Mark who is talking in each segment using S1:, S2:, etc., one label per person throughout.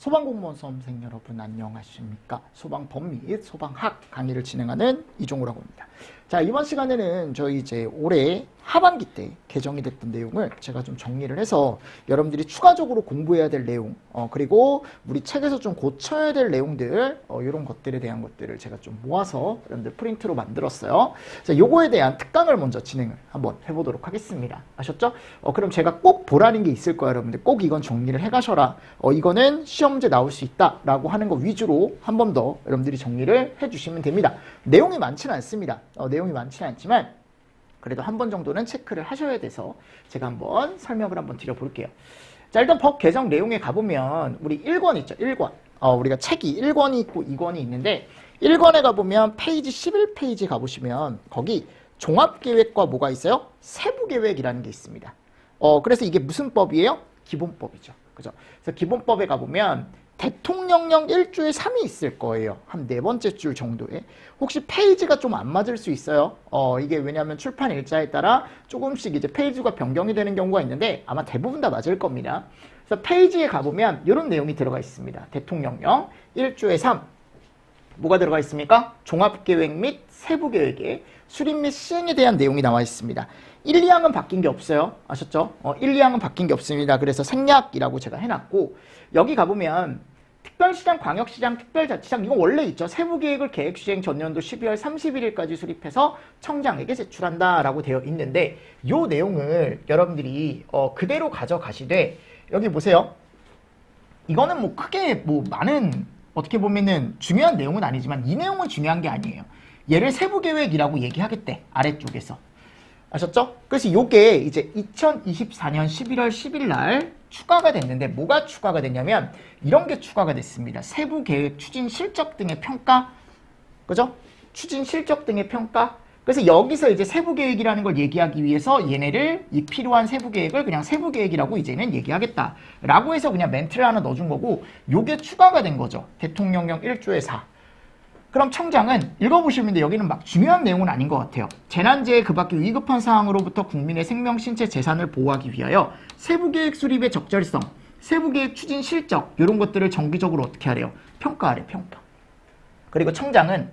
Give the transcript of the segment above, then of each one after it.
S1: 소방공무원 수험생 여러분 안녕하십니까? 소방법 및 소방학 강의를 진행하는 이종우라고 합니다. 자, 이번 시간에는 저희 이제 올해 하반기 때 개정이 됐던 내용을 제가 좀 정리를 해서 여러분들이 추가적으로 공부해야 될 내용, 그리고 우리 책에서 좀 고쳐야 될 내용들, 이런 것들에 대한 것들을 제가 좀 모아서 여러분들 프린트로 만들었어요. 자, 요거에 대한 특강을 먼저 진행을 한번 해보도록 하겠습니다. 아셨죠? 그럼 제가 꼭 보라는 게 있을 거예요, 여러분들. 꼭 이건 정리를 해가셔라. 이거는 시험 문제 나올 수 있다라고 하는 거 위주로 한 번 더 여러분들이 정리를 해주시면 됩니다. 내용이 많지는 않습니다. 내용이 많지는 않지만 그래도 한 번 정도는 체크를 하셔야 돼서 제가 한번 설명을 한번 드려볼게요. 자, 일단 법 개정 내용에 가보면 우리 1권 있죠. 1권. 우리가 책이 1권이 있고 2권이 있는데 1권에 가보면 페이지 11페이지 가보시면 거기 종합계획과 뭐가 있어요? 세부계획이라는 게 있습니다. 그래서 이게 무슨 법이에요? 기본법이죠. 그죠? 그래서 기본법에 가보면 대통령령 1조에 3이 있을 거예요. 한 4번째 줄 정도에. 혹시 페이지가 좀 안 맞을 수 있어요. 이게 왜냐하면 출판 일자에 따라 조금씩 이제 페이지가 변경이 되는 경우가 있는데 아마 대부분 다 맞을 겁니다. 그래서 페이지에 가보면 이런 내용이 들어가 있습니다. 대통령령 1조에 3. 뭐가 들어가 있습니까? 종합계획 및 세부계획의 수립 및 시행에 대한 내용이 나와 있습니다. 1, 2항은 바뀐 게 없어요. 아셨죠? 1, 2항은 바뀐 게 없습니다. 그래서 생략이라고 제가 해놨고 여기 가보면 특별시장, 광역시장, 특별자치장 이거 원래 있죠. 세부계획을 계획시행 전년도 12월 31일까지 수립해서 청장에게 제출한다라고 되어 있는데 이 내용을 여러분들이 그대로 가져가시되 여기 보세요. 이거는 뭐 크게 뭐 많은 어떻게 보면은 중요한 내용은 아니지만 이 내용은 중요한 게 아니에요. 얘를 세부계획이라고 얘기하겠대. 아래쪽에서. 아셨죠? 그래서 이게 이제 2024년 11월 10일 날 추가가 됐는데 뭐가 추가가 됐냐면 이런 게 추가가 됐습니다. 세부계획, 추진 실적 등의 평가. 그죠? 추진 실적 등의 평가. 그래서 여기서 이제 세부계획이라는 걸 얘기하기 위해서 얘네를 이 필요한 세부계획을 그냥 세부계획이라고 이제는 얘기하겠다. 라고 해서 그냥 멘트를 하나 넣어준 거고 요게 추가가 된 거죠. 대통령령 1조에 4. 그럼 청장은 읽어보시면 여기는 막 중요한 내용은 아닌 것 같아요. 재난재해 그 밖에 위급한 사항으로부터 국민의 생명, 신체, 재산을 보호하기 위하여 세부계획 수립의 적절성, 세부계획 추진 실적 이런 것들을 정기적으로 어떻게 하래요? 평가하래, 평가. 그리고 청장은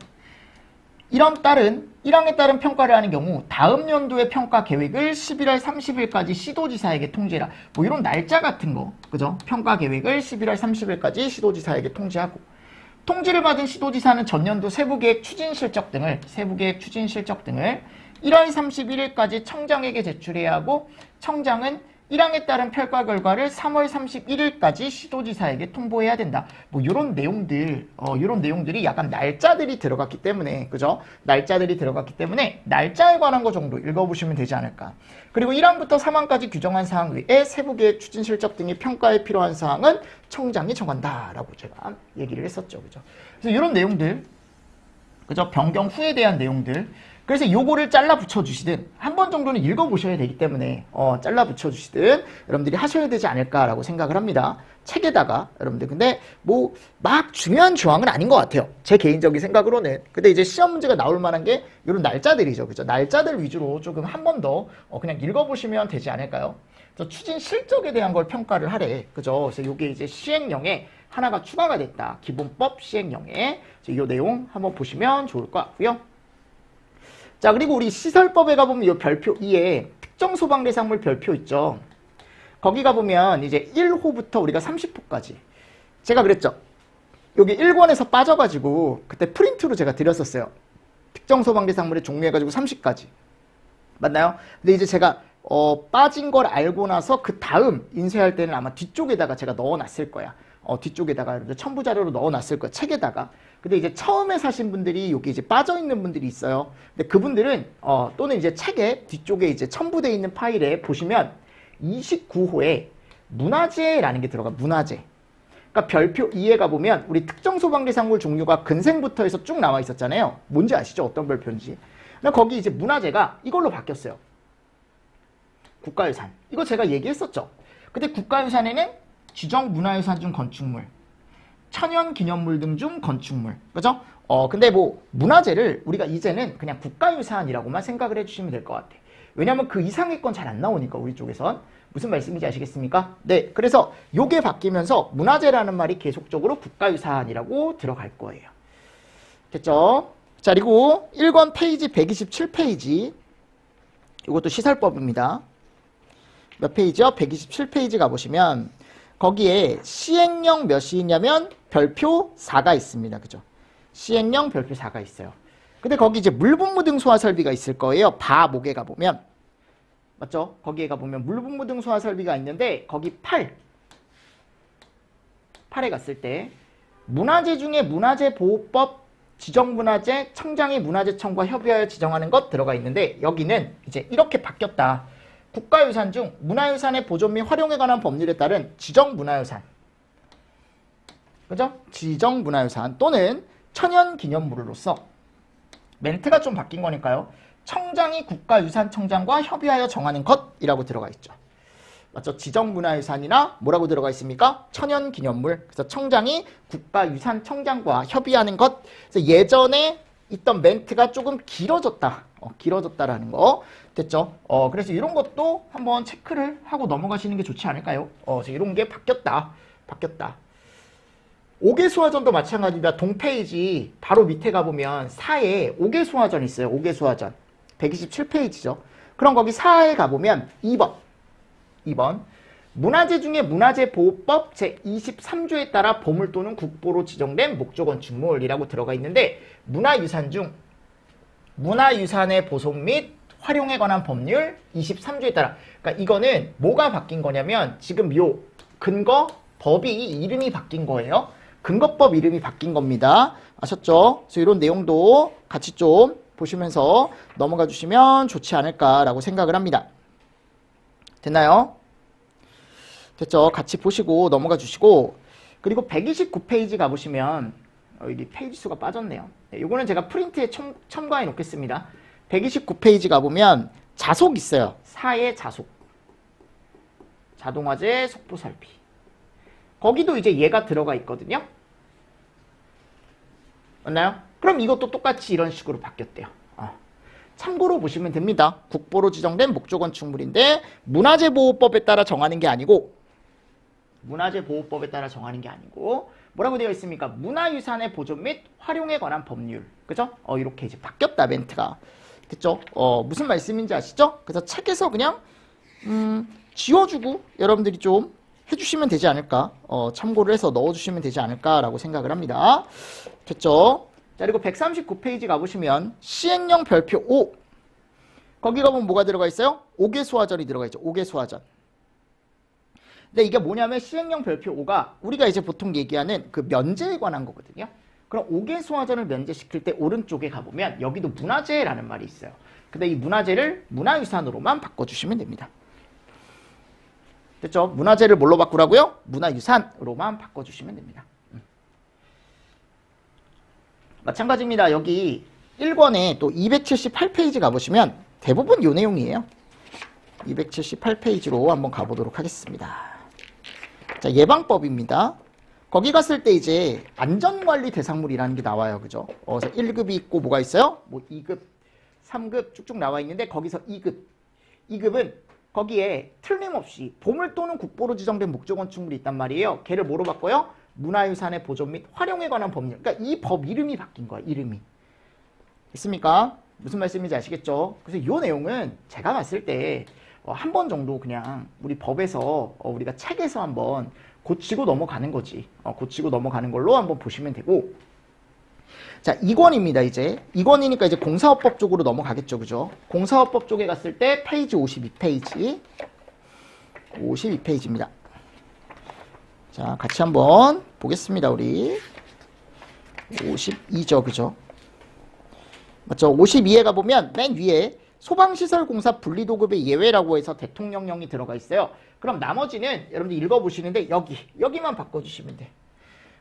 S1: 1항에 따른 평가를 하는 경우 다음 연도의 평가 계획을 11월 30일까지 시도지사에게 통지해라. 뭐 이런 날짜 같은 거, 그죠? 평가 계획을 11월 30일까지 시도지사에게 통지하고 통지를 받은 시도지사는 전년도 세부계획 추진 실적 등을 1월 31일까지 청장에게 제출해야 하고 청장은 1항에 따른 평가 결과를 3월 31일까지 시도지사에게 통보해야 된다. 뭐 이런 내용들, 이런 내용들이 약간 날짜들이 들어갔기 때문에, 그죠? 날짜들이 들어갔기 때문에 날짜에 관한 거 정도 읽어보시면 되지 않을까. 그리고 1항부터 3항까지 규정한 사항 외에 세부계획 추진 실적 등의 평가에 필요한 사항은 청장이 정한다라고 제가 얘기를 했었죠, 그죠? 그래서 이런 내용들, 그죠? 변경 후에 대한 내용들. 그래서 요거를 잘라 붙여주시든 한 번 정도는 읽어보셔야 되기 때문에 잘라 붙여주시든 여러분들이 하셔야 되지 않을까라고 생각을 합니다. 책에다가 여러분들 근데 뭐 막 중요한 조항은 아닌 것 같아요. 제 개인적인 생각으로는. 근데 이제 시험 문제가 나올 만한 게 이런 날짜들이죠. 그죠? 날짜들 위주로 조금 한 번 더 그냥 읽어보시면 되지 않을까요? 그래서 추진 실적에 대한 걸 평가를 하래. 그죠? 그래서 요게 이제 시행령에 하나가 추가가 됐다. 기본법 시행령에. 이 내용 한번 보시면 좋을 것 같고요. 자, 그리고 우리 시설법에 가보면 이 별표 2에 특정 소방대상물 별표 있죠. 거기 가보면 이제 1호부터 우리가 30호까지. 제가 그랬죠. 여기 1권에서 빠져가지고 그때 프린트로 제가 드렸었어요. 특정 소방대상물의 종류해가지고 30까지. 맞나요? 근데 이제 제가 빠진 걸 알고 나서 그 다음 인쇄할 때는 아마 뒤쪽에다가 제가 넣어놨을 거야. 뒤쪽에다가 첨부 자료로 넣어놨을 거야. 책에다가. 근데 이제 처음에 사신 분들이 여기 이제 빠져있는 분들이 있어요. 근데 그분들은, 또는 이제 책에 뒤쪽에 이제 첨부되어 있는 파일에 보시면 29호에 문화재라는 게 들어가, 문화재. 그러니까 별표 2에 가보면 우리 특정 소방대상물 종류가 근생부터 해서 쭉 나와 있었잖아요. 뭔지 아시죠? 어떤 별표인지. 근데 거기 이제 문화재가 이걸로 바뀌었어요. 국가유산. 이거 제가 얘기했었죠. 근데 국가유산에는 지정문화유산 중 건축물, 천연기념물 등 중 건축물, 그죠? 근데 뭐 문화재를 우리가 이제는 그냥 국가유산이라고만 생각을 해주시면 될 것 같아. 왜냐하면 그 이상의 건 잘 안 나오니까 우리 쪽에선. 무슨 말씀인지 아시겠습니까? 네, 그래서 요게 바뀌면서 문화재라는 말이 계속적으로 국가유산이라고 들어갈 거예요. 됐죠? 자, 그리고 1권 페이지 127페이지. 이것도 시설법입니다. 몇 페이지요? 127페이지 가보시면 거기에 시행령 몇이 있냐면 별표 4가 있습니다. 그죠? 시행령 별표 4가 있어요. 근데 거기 이제 물분무 등 소화 설비가 있을 거예요. 바목에 가보면. 맞죠? 거기에 가보면 물분무 등 소화 설비가 있는데 거기 8에 갔을 때 문화재 중에 문화재보호법 지정문화재 청장이 문화재청과 협의하여 지정하는 것 들어가 있는데 여기는 이제 이렇게 바뀌었다. 국가유산 중 문화유산의 보존 및 활용에 관한 법률에 따른 지정문화유산, 그죠? 지정문화유산 또는 천연기념물로서 멘트가 좀 바뀐 거니까요. 청장이 국가유산청장과 협의하여 정하는 것이라고 들어가 있죠. 맞죠? 지정문화유산이나 뭐라고 들어가 있습니까? 천연기념물. 그래서 청장이 국가유산청장과 협의하는 것. 그래서 예전에 있던 멘트가 조금 길어졌다. 길어졌다라는 거. 됐죠? 그래서 이런 것도 한번 체크를 하고 넘어가시는 게 좋지 않을까요? 이런 게 바뀌었다. 5개 소화전도 마찬가지입니다. 동페이지 바로 밑에 가보면 4에 5개 소화전 있어요. 5개 소화전. 127페이지죠. 그럼 거기 4에 가보면 2번. 문화재 중에 문화재보호법 제23조에 따라 보물 또는 국보로 지정된 목조 건축물이라고 들어가 있는데 문화유산 중 문화유산의 보존 및 활용에 관한 법률 23조에 따라, 그러니까 이거는 뭐가 바뀐 거냐면 지금 요 근거 법이 이름이 바뀐 거예요. 근거법 이름이 바뀐 겁니다. 아셨죠? 그래서 이런 내용도 같이 좀 보시면서 넘어가 주시면 좋지 않을까라고 생각을 합니다. 됐나요? 됐죠? 같이 보시고 넘어가 주시고, 그리고 129페이지 가보시면 여기 페이지 수가 빠졌네요. 이거는 제가 프린트에 첨가해 놓겠습니다. 129페이지 가보면 자속 있어요. 4의 자속. 자동화재 속보 설비. 거기도 이제 얘가 들어가 있거든요. 맞나요? 그럼 이것도 똑같이 이런 식으로 바뀌었대요. 참고로 보시면 됩니다. 국보로 지정된 목조 건축물인데 문화재보호법에 따라 정하는 게 아니고 뭐라고 되어 있습니까? 문화유산의 보존 및 활용에 관한 법률. 그죠? 이렇게 이제 바뀌었다, 멘트가. 됐죠? 무슨 말씀인지 아시죠? 그래서 책에서 그냥 지워주고 여러분들이 좀 해주시면 되지 않을까, 참고를 해서 넣어주시면 되지 않을까라고 생각을 합니다. 됐죠? 자, 그리고 139페이지 가보시면 시행령 별표 5. 거기 가보면 뭐가 들어가 있어요? 5개 소화전이 들어가 있죠. 5개 소화전. 근데 이게 뭐냐면 시행령 별표 5가 우리가 이제 보통 얘기하는 그 면제에 관한 거거든요. 그럼 5개 소화전을 면제시킬 때 오른쪽에 가보면 여기도 문화재라는 말이 있어요. 근데 이 문화재를 문화유산으로만 바꿔주시면 됩니다. 됐죠? 문화재를 뭘로 바꾸라고요? 문화유산으로만 바꿔주시면 됩니다. 마찬가지입니다. 여기 1권에 또 278페이지 가보시면 대부분 이 내용이에요. 278페이지로 한번 가보도록 하겠습니다. 자, 예방법입니다. 거기 갔을 때 이제 안전관리 대상물이라는 게 나와요. 그죠? 그래서 1급이 있고 뭐가 있어요? 뭐 2급, 3급 쭉쭉 나와 있는데 거기서 2급은 거기에 틀림없이 보물 또는 국보로 지정된 목조 건축물이 있단 말이에요. 걔를 뭐로 바꿔요? 문화유산의 보존 및 활용에 관한 법률. 그러니까 이 법 이름이 바뀐 거야. 이름이. 있습니까? 무슨 말씀인지 아시겠죠? 그래서 이 내용은 제가 봤을 때 한 번 정도 그냥 우리 법에서 우리가 책에서 한번 고치고 넘어가는 거지. 고치고 넘어가는 걸로 한번 보시면 되고. 자, 2권입니다. 이제 2권이니까 이제 공사업법 쪽으로 넘어가겠죠. 그죠? 공사업법 쪽에 갔을 때 페이지 52페이지입니다. 자, 같이 한번 보겠습니다. 우리 52죠. 그죠? 맞죠? 52에 가보면 맨 위에 소방시설공사 분리도급의 예외라고 해서 대통령령이 들어가 있어요. 그럼 나머지는 여러분들 읽어보시는데 여기만 바꿔주시면 돼.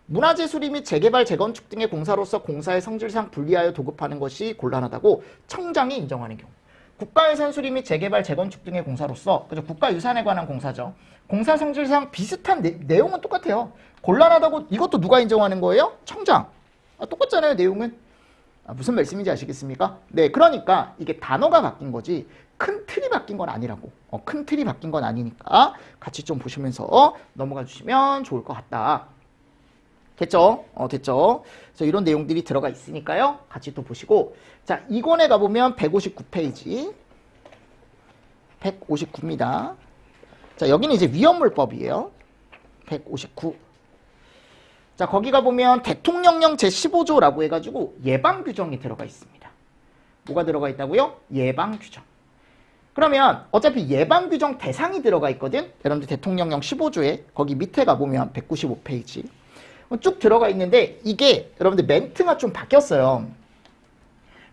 S1: 문화재 수리 및 재개발, 재건축 등의 공사로서 공사의 성질상 분리하여 도급하는 것이 곤란하다고 청장이 인정하는 경우. 국가유산 수리 및 재개발, 재건축 등의 공사로서, 그죠? 국가유산에 관한 공사죠. 공사 성질상 비슷한 내용은 똑같아요. 곤란하다고 이것도 누가 인정하는 거예요? 청장. 똑같잖아요, 내용은. 무슨 말씀인지 아시겠습니까? 네, 그러니까 이게 단어가 바뀐 거지 큰 틀이 바뀐 건 아니라고. 큰 틀이 바뀐 건 아니니까 같이 좀 보시면서 넘어가 주시면 좋을 것 같다. 됐죠? 됐죠? 그래서 이런 내용들이 들어가 있으니까요. 같이 또 보시고. 자, 2권에 가보면 159페이지. 159입니다. 자, 여기는 이제 위헌물법이에요. 159. 자, 거기 가보면 대통령령 제15조라고 해가지고 예방규정이 들어가 있습니다. 뭐가 들어가 있다고요? 예방규정. 그러면 어차피 예방규정 대상이 들어가 있거든? 여러분들 대통령령 15조에 거기 밑에 가보면 195페이지. 쭉 들어가 있는데 이게 여러분들 멘트가 좀 바뀌었어요.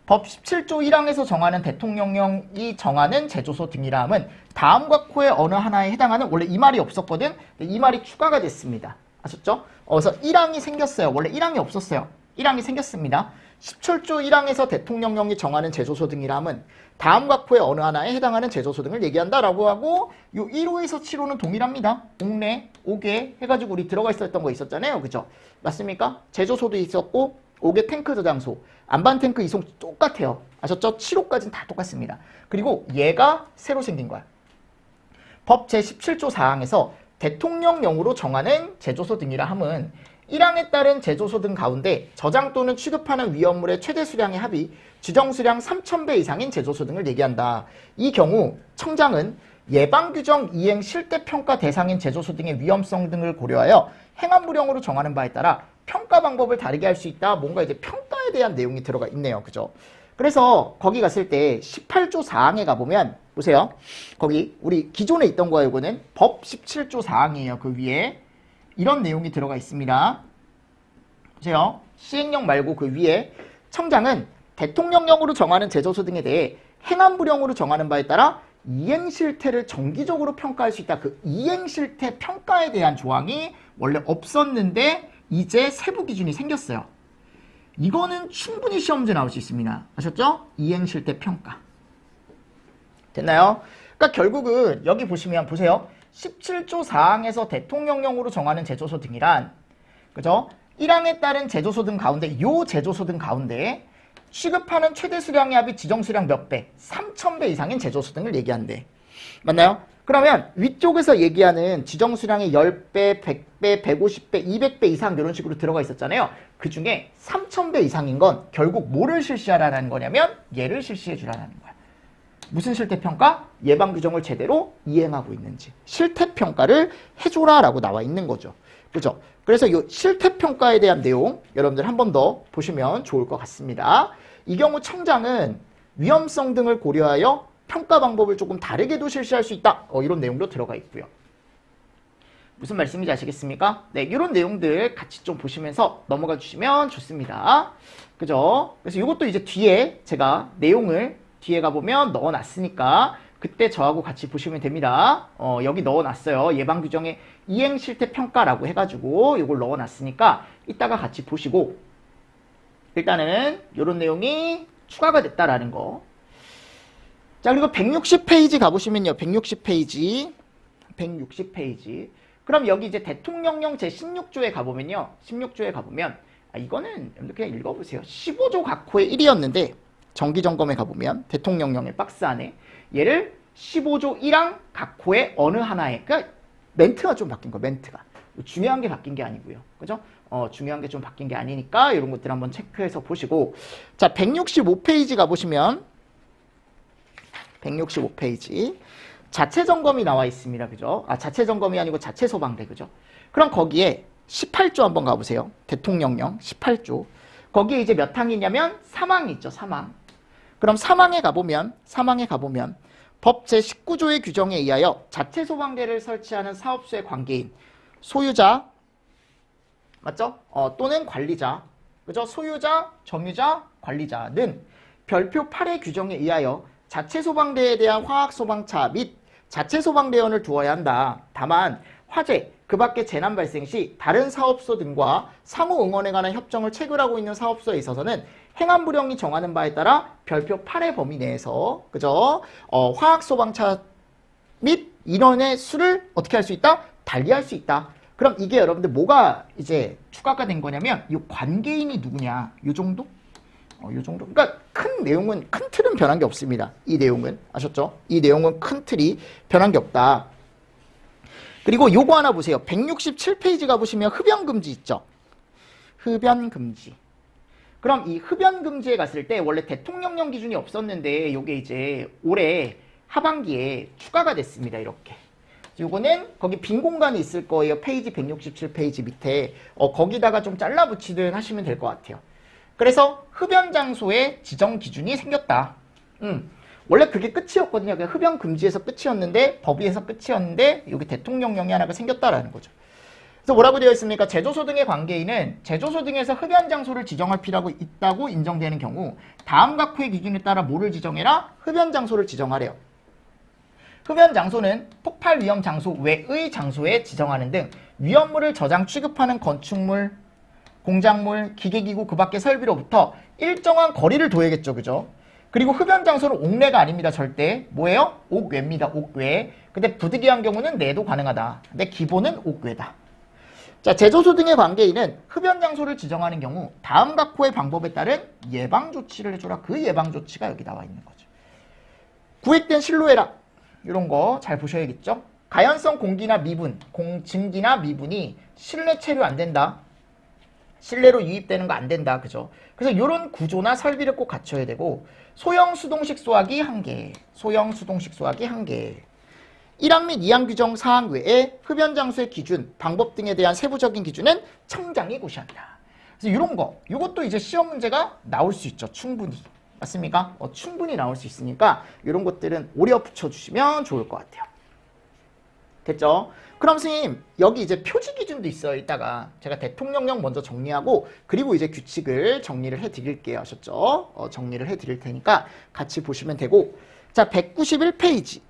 S1: 법 17조 1항에서 정하는 대통령령이 정하는 제조소 등이라 함은 다음과 코의 어느 하나에 해당하는 원래 이 말이 없었거든? 이 말이 추가가 됐습니다. 아셨죠? 그래서 1항이 생겼어요. 원래 1항이 없었어요. 1항이 생겼습니다. 17조 1항에서 대통령령이 정하는 제조소 등이라 함은 다음과 코의 어느 하나에 해당하는 제조소 등을 얘기한다라고 하고 요 1호에서 7호는 동일합니다. 옥내, 옥외 해가지고 우리 들어가 있었던 거 있었잖아요. 그죠? 맞습니까? 제조소도 있었고 옥외 탱크 저장소, 안반 탱크 이송 똑같아요. 아셨죠? 7호까지는 다 똑같습니다. 그리고 얘가 새로 생긴 거야. 법 제17조 4항에서 대통령령으로 정하는 제조소 등이라 함은 1항에 따른 제조소 등 가운데 저장 또는 취급하는 위험물의 최대 수량의 합이 규정 수량 3000배 이상인 제조소 등을 얘기한다. 이 경우 청장은 예방규정 이행 실태평가 대상인 제조소 등의 위험성 등을 고려하여 행안부령으로 정하는 바에 따라 평가 방법을 다르게 할 수 있다. 뭔가 이제 평가에 대한 내용이 들어가 있네요. 그죠? 그래서 거기 갔을 때 18조 4항에 가보면 보세요. 거기 우리 기존에 있던 거예요. 이거는 법 17조 4항이에요. 그 위에 이런 내용이 들어가 있습니다. 보세요. 시행령 말고 그 위에 청장은 대통령령으로 정하는 제조소 등에 대해 행안부령으로 정하는 바에 따라 이행실태를 정기적으로 평가할 수 있다. 그 이행실태 평가에 대한 조항이 원래 없었는데 이제 세부 기준이 생겼어요. 이거는 충분히 시험 문제 나올 수 있습니다. 아셨죠? 이행실태 평가. 됐나요? 그러니까 결국은 여기 보시면 보세요. 17조 4항에서 대통령령으로 정하는 제조소 등이란 그죠? 1항에 따른 제조소 등 가운데 요 제조소 등 가운데 취급하는 최대 수량의 합이 지정 수량 몇 배? 3000배 이상인 제조소 등을 얘기한대. 맞나요? 그러면 위쪽에서 얘기하는 지정 수량의 10배, 100배, 150배, 200배 이상 이런 식으로 들어가 있었잖아요. 그 중에 3000배 이상인 건 결국 뭐를 실시하라는 거냐면 얘를 실시해 주라는 거야. 무슨 실태평가? 예방규정을 제대로 이행하고 있는지 실태평가를 해줘라라고 나와 있는 거죠. 그죠? 그래서 이 실태평가에 대한 내용 여러분들 한 번 더 보시면 좋을 것 같습니다. 이 경우 청장은 위험성 등을 고려하여 평가 방법을 조금 다르게도 실시할 수 있다. 이런 내용도 들어가 있고요. 무슨 말씀인지 아시겠습니까? 네, 이런 내용들 같이 좀 보시면서 넘어가 주시면 좋습니다. 그죠? 그래서 이것도 이제 뒤에 제가 내용을 뒤에 가보면 넣어놨으니까 그때 저하고 같이 보시면 됩니다. 여기 넣어놨어요. 예방규정의 이행실태평가라고 해가지고 이걸 넣어놨으니까 이따가 같이 보시고 일단은 이런 내용이 추가가 됐다라는 거. 자, 그리고 160페이지 가보시면요. 160페이지. 그럼 여기 이제 대통령령 제16조에 가보면요. 16조에 가보면 이거는 그냥 읽어보세요. 15조 각호의 1이었는데 정기점검에 가보면 대통령령의 박스 안에 얘를 15조 1항 각호의 어느 하나에 그러니까 멘트가 좀 바뀐 거 멘트가 중요한 게 바뀐 게 아니고요. 그죠? 중요한 게 좀 바뀐 게 아니니까 이런 것들 한번 체크해서 보시고 자 165페이지 가보시면 165페이지 자체 점검이 나와 있습니다. 그죠? 자체 점검이 아니고 자체 소방대. 그죠? 그럼 거기에 18조 한번 가보세요. 대통령령 18조. 거기에 이제 몇 항이냐면 3항이 있죠. 3항. 그럼 3항에 가보면 법 제19조의 규정에 의하여 자체 소방대를 설치하는 사업소의 관계인 소유자 맞죠? 또는 관리자. 그죠? 소유자, 점유자, 관리자는 별표 8의 규정에 의하여 자체 소방대에 대한 화학 소방차 및 자체 소방대원을 두어야 한다. 다만 화재, 그 밖에 재난 발생 시 다른 사업소 등과 상호 응원에 관한 협정을 체결하고 있는 사업소에 있어서는 행안부령이 정하는 바에 따라 별표 8의 범위 내에서 그죠? 화학 소방차 및 인원의 수를 어떻게 할 수 있다? 달리할 수 있다. 그럼 이게 여러분들 뭐가 이제 추가가 된 거냐면 이 관계인이 누구냐? 이 정도? 요 정도. 그러니까 큰 내용은, 큰 틀은 변한 게 없습니다. 이 내용은. 아셨죠? 이 내용은 큰 틀이 변한 게 없다. 그리고 요거 하나 보세요. 167페이지 가보시면 흡연금지 있죠? 흡연금지. 그럼 이 흡연금지에 갔을 때 원래 대통령령 기준이 없었는데 요게 이제 올해 하반기에 추가가 됐습니다. 이렇게. 요거는 거기 빈 공간이 있을 거예요. 페이지 167페이지 밑에. 거기다가 좀 잘라 붙이든 하시면 될 것 같아요. 그래서 흡연 장소의 지정 기준이 생겼다. 원래 그게 끝이었거든요. 흡연 금지에서 끝이었는데, 법위에서 끝이었는데, 여기 대통령령이 하나가 생겼다라는 거죠. 그래서 뭐라고 되어 있습니까? 제조소 등의 관계인은 제조소 등에서 흡연 장소를 지정할 필요가 있다고 인정되는 경우 다음 각 후의 기준에 따라 뭐를 지정해라? 흡연 장소를 지정하래요. 흡연 장소는 폭발 위험 장소 외의 장소에 지정하는 등 위험물을 저장 취급하는 건축물, 공작물, 기계기구 그 밖의 설비로부터 일정한 거리를 둬야겠죠. 그죠? 그리고 흡연 장소는 옥내가 아닙니다. 절대. 뭐예요? 옥외입니다. 옥외. 근데 부득이한 경우는 내도 가능하다. 근데 기본은 옥외다. 자, 제조소 등의 관계인은 흡연 장소를 지정하는 경우 다음 각 호의 방법에 따른 예방 조치를 해줘라. 그 예방 조치가 여기 나와 있는 거죠. 구획된 실로해라. 이런 거 잘 보셔야겠죠? 가연성 공기나 미분, 증기나 미분이 실내 체류 안 된다. 실내로 유입되는 거 안 된다. 그죠? 그래서 이런 구조나 설비를 꼭 갖춰야 되고, 소형 수동식 소화기 1개, 소형 수동식 소화기 1개. 1항 및 2항 규정 사항 외에 흡연 장소의 기준, 방법 등에 대한 세부적인 기준은 청장이 고시한다. 그래서 이런 거, 이것도 이제 시험 문제가 나올 수 있죠. 충분히. 맞습니까? 충분히 나올 수 있으니까 이런 것들은 오려 붙여주시면 좋을 것 같아요. 됐죠? 그럼 선생님, 여기 이제 표지 기준도 있어요. 이따가 제가 대통령령 먼저 정리하고 그리고 이제 규칙을 정리를 해드릴게요. 아셨죠? 정리를 해드릴 테니까 같이 보시면 되고, 자, 191페이지.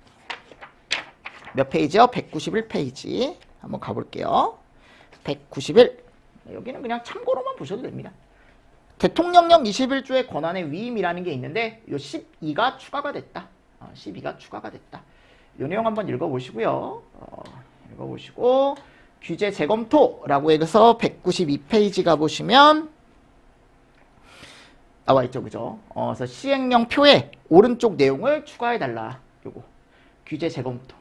S1: 몇 페이지요? 191페이지. 한번 가볼게요. 191. 여기는 그냥 참고로만 보셔도 됩니다. 대통령령 21조의 권한의 위임이라는 게 있는데 요 12가 추가가 됐다. 12가 추가가 됐다. 요 내용 한번 읽어보시고요. 읽어보시고 규제 재검토라고 해서 192페이지 가보시면 나와 있죠. 그죠? 그래서 시행령 표에 오른쪽 내용을 추가해달라. 요거. 규제 재검토.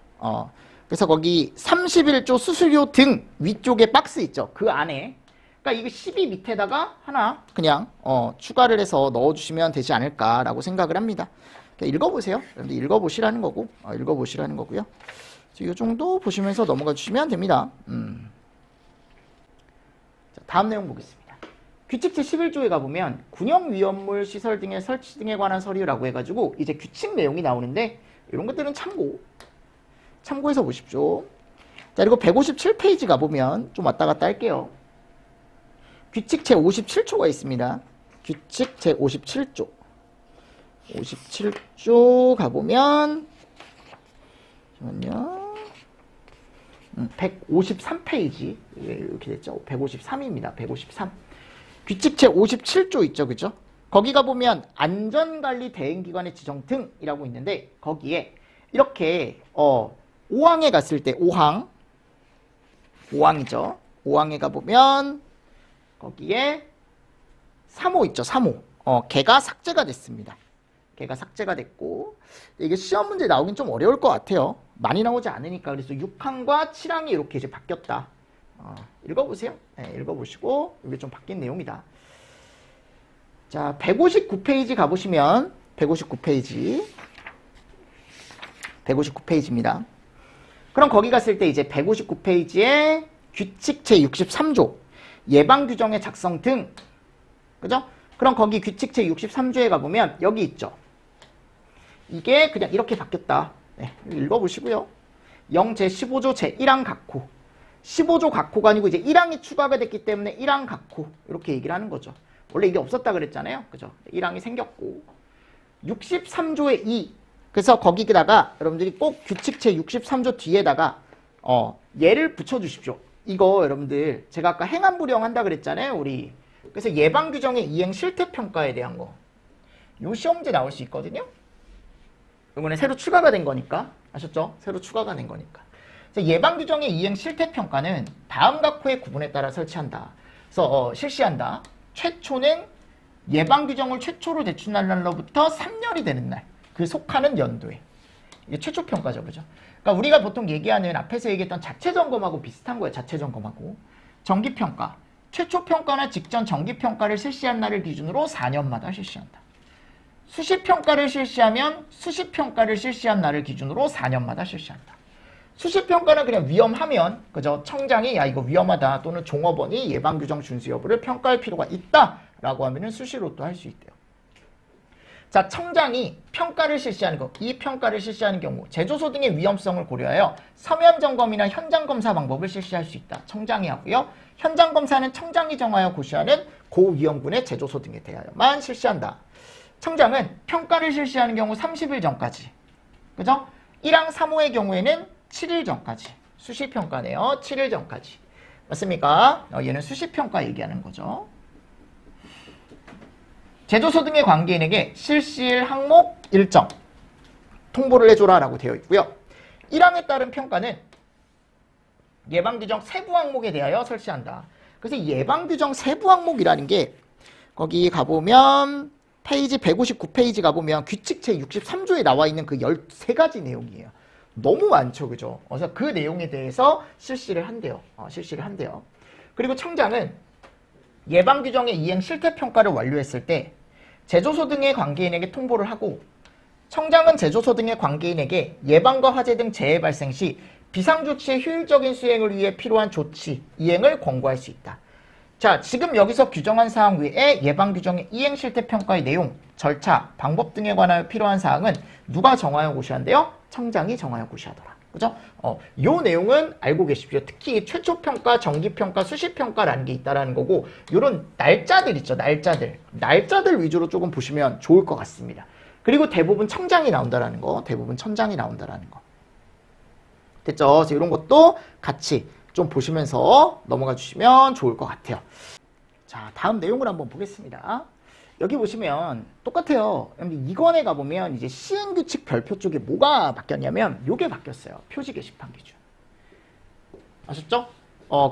S1: 그래서 거기 31조 수수료 등 위쪽에 박스 있죠. 그 안에. 그러니까 이거 12 밑에다가 하나 그냥 추가를 해서 넣어주시면 되지 않을까라고 생각을 합니다. 읽어보세요. 여러분들 읽어보시라는 거고, 읽어보시라는 거고요. 이 정도 보시면서 넘어가 주시면 됩니다. 자, 다음 내용 보겠습니다. 규칙 제11조에 가보면 군용 위험물 시설 등의 설치 등에 관한 서류라고 해가지고 이제 규칙 내용이 나오는데 이런 것들은 참고해서 보십시오. 자, 그리고 157페이지 가보면 좀 왔다 갔다 할게요. 규칙 제57조가 있습니다. 규칙 제57조. 57조 가보면, 잠깐만요. 153페이지. 이렇게 됐죠? 153입니다. 153. 규칙 제57조 있죠? 그죠? 거기 가보면 안전관리 대행기관의 지정 등이라고 있는데, 거기에 이렇게, 5항에 갔을 때, 5항이죠? 5항에 가보면, 거기에 3호 있죠. 3호. 걔가 삭제가 됐습니다. 걔가 삭제가 됐고, 이게 시험 문제 나오긴 좀 어려울 것 같아요. 많이 나오지 않으니까. 그래서 6항과 7항이 이렇게 이제 바뀌었다. 읽어보세요. 네, 읽어보시고 이게 좀 바뀐 내용이다. 자, 159페이지 가보시면 159페이지입니다. 그럼 거기 갔을 때 이제 159페이지에 규칙 제63조 예방규정의 작성 등, 그죠? 그럼 거기 규칙 제63조에 가보면 여기 있죠. 이게 그냥 이렇게 바뀌었다. 네, 읽어보시고요. 0 제15조 제1항 각호. 15조 각호가 아니고 이제 1항이 추가가 됐기 때문에 1항 각호. 이렇게 얘기를 하는 거죠. 원래 이게 없었다 그랬잖아요. 그죠? 1항이 생겼고. 63조의 2. 그래서 거기다가 여러분들이 꼭 규칙 제63조 뒤에다가 얘를 붙여주십시오. 이거 여러분들 제가 아까 행안부령 한다 그랬잖아요. 우리. 그래서 예방규정의 이행 실태평가에 대한 거. 요 시험문제 나올 수 있거든요. 이번에 새로 추가가 된 거니까. 아셨죠? 새로 추가가 된 거니까. 그래서 예방규정의 이행 실태평가는 다음 각 호의 구분에 따라 설치한다. 그래서 실시한다. 최초는 예방규정을 최초로 제출한 날로부터 3년이 되는 날, 그 속하는 연도에. 이게 최초 평가죠, 그죠? 그러니까 우리가 보통 얘기하는 앞에서 얘기했던 자체 점검하고 비슷한 거예요. 자체 점검하고. 정기 평가. 최초 평가나 직전 정기 평가를 실시한 날을 기준으로 4년마다 실시한다. 수시 평가를 실시하면 수시 평가를 실시한 날을 기준으로 4년마다 실시한다. 수시 평가는 그냥 위험하면 그죠? 청장이 야 이거 위험하다 또는 종업원이 예방규정 준수 여부를 평가할 필요가 있다라고 하면은 수시로 또 할 수 있대요. 자, 청장이 평가를 실시하는 것, 이 평가를 실시하는 경우 제조소 등의 위험성을 고려하여 서면 점검이나 현장 검사 방법을 실시할 수 있다. 청장이 하고요. 현장 검사는 청장이 정하여 고시하는 고위험군의 제조소 등에 대하여만 실시한다. 청장은 평가를 실시하는 경우 30일 전까지, 그죠? 1항 3호의 경우에는 7일 전까지, 수시평가네요. 7일 전까지. 맞습니까? 얘는 수시평가 얘기하는 거죠. 제조소 등의 관계인에게 실시일 항목 일정 통보를 해줘라 라고 되어 있고요. 1항에 따른 평가는 예방규정 세부 항목에 대하여 설치한다. 그래서 예방규정 세부 항목이라는 게 거기 가보면 페이지 159페이지 가보면 규칙 제63조에 나와 있는 그 13가지 내용이에요. 너무 많죠, 그죠? 그래서 그 내용에 대해서 실시를 한대요. 실시를 한대요. 그리고 청장은 예방규정의 이행 실태평가를 완료했을 때 제조소 등의 관계인에게 통보를 하고, 청장은 제조소 등의 관계인에게 예방과 화재 등 재해 발생 시 비상조치의 효율적인 수행을 위해 필요한 조치, 이행을 권고할 수 있다. 자, 지금 여기서 규정한 사항 외에 예방규정의 이행 실태평가의 내용, 절차, 방법 등에 관하여 필요한 사항은 누가 정하여 고시한대요? 청장이 정하여 고시하더라. 그죠? 요 내용은 알고 계십시오. 특히 최초평가, 정기평가, 수시평가라는 게 있다라는 거고, 요런 날짜들 있죠, 날짜들. 날짜들 위주로 조금 보시면 좋을 것 같습니다. 그리고 대부분 청장이 나온다라는 거, 대부분 청장이 나온다라는 거. 됐죠? 그래서 이런 것도 같이 좀 보시면서 넘어가 주시면 좋을 것 같아요. 자, 다음 내용을 한번 보겠습니다. 여기 보시면 똑같아요. 이권에 가보면 이제 시행규칙 별표 쪽에 뭐가 바뀌었냐면 요게 바뀌었어요. 표지 게시판 기준. 아셨죠?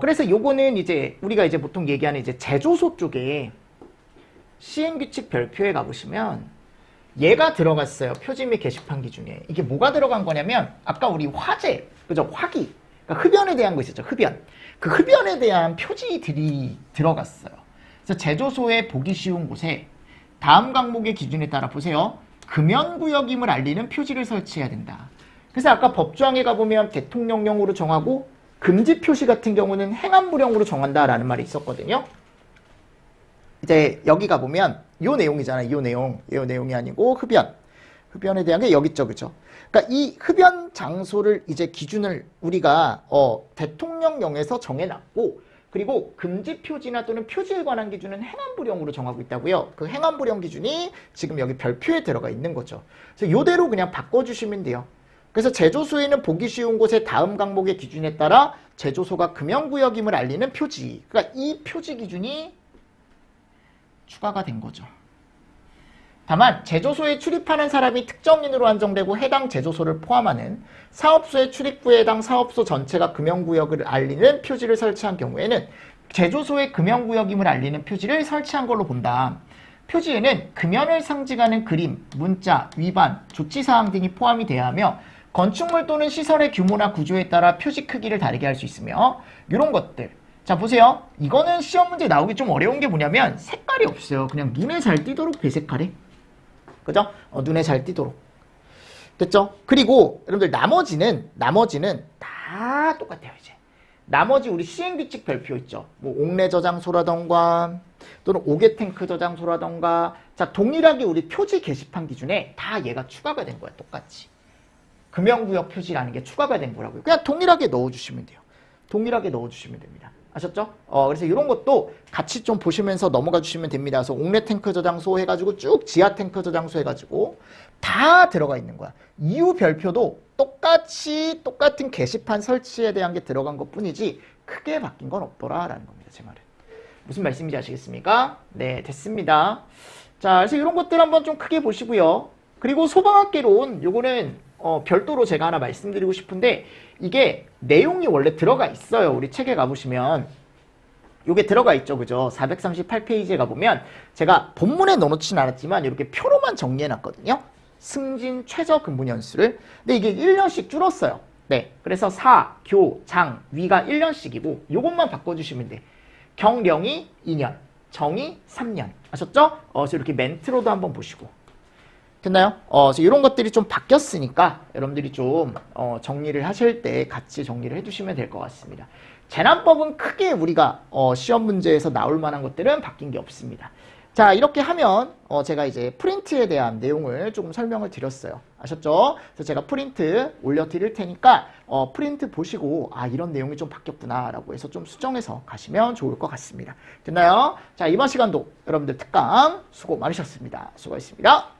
S1: 그래서 요거는 이제 우리가 이제 보통 얘기하는 이제 제조소 쪽에 시행규칙 별표에 가보시면 얘가 들어갔어요. 표지 및 게시판 기준에. 이게 뭐가 들어간 거냐면 아까 우리 화재, 그죠? 화기. 그러니까 흡연에 대한 거 있었죠. 흡연. 그 흡연에 대한 표지들이 들어갔어요. 그래서 제조소에 보기 쉬운 곳에 다음 항목의 기준에 따라 보세요. 금연구역임을 알리는 표지를 설치해야 된다. 그래서 아까 법조항에 가보면 대통령령으로 정하고 금지 표시 같은 경우는 행안부령으로 정한다라는 말이 있었거든요. 이제 여기 가보면 요 내용이잖아요. 요 내용. 요 내용이 아니고 흡연. 흡연에 대한 게 여기 있죠. 그죠? 그러니까 이 흡연 장소를 이제 기준을 우리가 대통령령에서 정해놨고, 그리고 금지 표지나 또는 표지에 관한 기준은 행안부령으로 정하고 있다고요. 그 행안부령 기준이 지금 여기 별표에 들어가 있는 거죠. 그래서 이대로 그냥 바꿔주시면 돼요. 그래서 제조소에는 보기 쉬운 곳의 다음 항목의 기준에 따라 제조소가 금연구역임을 알리는 표지. 그러니까 이 표지 기준이 추가가 된 거죠. 다만 제조소에 출입하는 사람이 특정인으로 한정되고 해당 제조소를 포함하는 사업소의 출입구에 해당 사업소 전체가 금연구역을 알리는 표지를 설치한 경우에는 제조소의 금연구역임을 알리는 표지를 설치한 걸로 본다. 표지에는 금연을 상징하는 그림, 문자, 위반, 조치사항 등이 포함이 돼야 하며 건축물 또는 시설의 규모나 구조에 따라 표지 크기를 다르게 할 수 있으며 이런 것들. 자, 보세요. 이거는 시험 문제 나오기 좀 어려운 게 뭐냐면 색깔이 없어요. 그냥 눈에 잘 띄도록 배색하래. 그죠? 눈에 잘 띄도록. 됐죠? 그리고 여러분들 나머지는 다 똑같아요, 이제. 나머지 우리 시행규칙 별표 있죠. 뭐 옥내 저장소라던가 또는 옥외 탱크 저장소라던가, 자, 동일하게 우리 표지 게시판 기준에 다 얘가 추가가 된 거야, 똑같이. 금연구역 표지라는 게 추가가 된 거라고요. 그냥 동일하게 넣어주시면 돼요. 동일하게 넣어주시면 됩니다. 아셨죠? 그래서 이런 것도 같이 좀 보시면서 넘어가 주시면 됩니다. 그래서 옥내 탱크 저장소 해가지고 쭉 지하 탱크 저장소 해가지고 다 들어가 있는 거야. 이후 별표도 똑같이 똑같은 게시판 설치에 대한 게 들어간 것 뿐이지 크게 바뀐 건 없더라라는 겁니다. 제 말은. 무슨 말씀인지 아시겠습니까? 네, 됐습니다. 자, 그래서 이런 것들 한번 좀 크게 보시고요. 그리고 소방학개론 요거는 별도로 제가 하나 말씀드리고 싶은데 이게 내용이 원래 들어가 있어요. 우리 책에 가보시면 요게 들어가 있죠. 그죠? 438페이지에 가보면 제가 본문에 넣어놓진 않았지만 이렇게 표로만 정리해놨거든요. 승진 최저 근무 연수를. 근데 이게 1년씩 줄었어요. 네. 그래서 사, 교, 장, 위가 1년씩이고 요것만 바꿔주시면 돼. 경령이 2년, 정이 3년. 아셨죠? 그래서 이렇게 멘트로도 한번 보시고. 됐나요? 그래서 이런 것들이 좀 바뀌었으니까 여러분들이 좀 정리를 하실 때 같이 정리를 해두시면 될 것 같습니다. 재난법은 크게 우리가 시험 문제에서 나올 만한 것들은 바뀐 게 없습니다. 자, 이렇게 하면 제가 이제 프린트에 대한 내용을 조금 설명을 드렸어요. 아셨죠? 그래서 제가 프린트 올려드릴 테니까 프린트 보시고 아 이런 내용이 좀 바뀌었구나 라고 해서 좀 수정해서 가시면 좋을 것 같습니다. 됐나요? 자, 이번 시간도 여러분들 특강 수고 많으셨습니다. 수고하셨습니다.